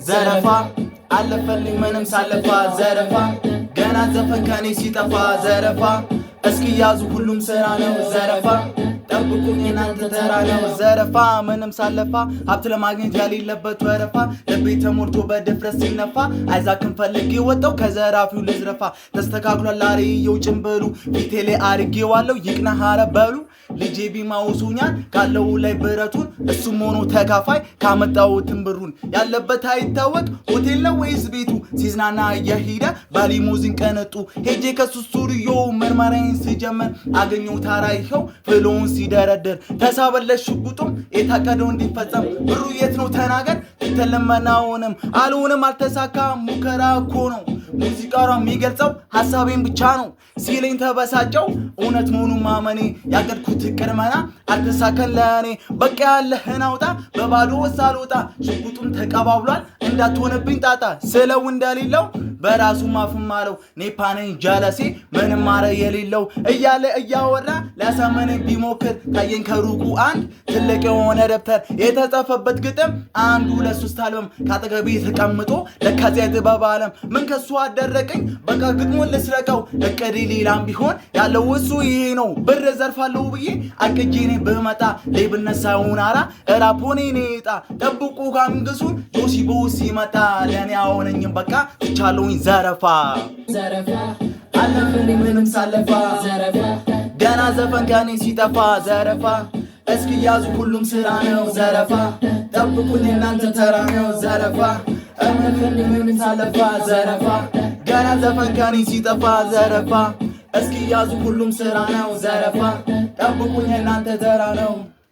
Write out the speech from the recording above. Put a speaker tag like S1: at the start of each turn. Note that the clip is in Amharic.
S1: ዘረፋ አለፈልኝ ምንም ሳለፋ ዘረፋ ገና ዘፈን ከኔ ሲጠፋ ዘረፋ እስኪ ያዙ ሁሉም ስራ ነው ዘረፋ ጠብቁኝ እናንተ ተራ ነው ዘረፋ ምንም ሳለፋ ሀብት ለማግኘት ያሌለበት ወረፋ ልቤ ተሞልቶ በድፍረት ሲነፋ አይዛክን ፈልጌ ወጣው ከዘራፊው ልዝረፋ ተስተካክሏል አርየው ጭንብሉ ፊቴ ላይ አርጌዋለሁ ይቅና ሀረበሉ ልጄ ቢማውሱኛል ካለው ላይ ብረቱን እሱም ሆኖ ተካፋይ ካመጣውትን ብሩን ያለበት አይታወቅ ሆቴል ነው ወይስ ቤቱ ሲዝናና እየሄደ ባሊሙዚን ቀነጡ ሄጄ ከሱ ስቱዲዮ መርማራዬን ሲጀመር አገኘው ታራይኸው ፍሎውን ሲደረደር ተሳበለሽ ሽጉጡም የታቀደው እንዲፈጸም ብሩ የት ነው ተናገር ተለመናውንም አልሆነም አልተሳካ ሙከራ እኮ ነው ሙዚቃው የሚገልጸው ሐሳቤን ብቻ ነው ሲለኝ ተበሳጨው እውነት መሆኑን ማመኔ ያቀድኩት ቅድመና አልተሳካን ለኔ በቃ ያለህን አውጣ በባዶ ወሳልወጣ ሽጉጡም ተቀባብሏል እንዳትሆነብኝ ጣጣ ስለው እንደሌለው በራሱ ማፍማለው ኔፓነኝ ጃለሴ ምንም ማረ የሌለው እያለ እያወራ ሊያሳመነኝ ቢሞክር ታየኝ ከሩቁ አንድ ትልቅ የሆነ ደብተር የተጻፈበት ግጥም 1 2 3 አልበም ካጠገቤ ተቀምጦ ለካዚያ ጥበብ ዓለም ምን ከሱ አደረቀኝ በቃ ግጥሙን ልስረቀው እቅዴ ሌላም ቢሆን ያለው እሱ ይሄ ነው ብር ዘርፋለሁ ብዬ አቅጄኔ በመጣ ሌብነት ሳይሆን አራ ራፖኔ ኔጣ ጠብቁ ጋንግሱን ጆሲ ቦስ ይመጣ ለኔ አሁነኝም በቃ ትቻለውኝ ዘረፋ አለፈልኝ ምንም ሳለፋ ዘረፋ ገና ዘፈን ከኔ ሲጠፋ ዘረፋ እስኪ ያዙ ሁሉም ስራ ነው ዘረፋ ጠብቁኝ እናንተ ተራ ነው ዘረፋ አለፈልኝ ምንም ሳለፋ ዘረፋ ገና ዘፈን ከኔ ሲጠፋ ዘረፋ እስኪ ያዙ ሁሉም ስራ ነው ዘረፋ ጠብቁኝ እናንተ ተራ ነው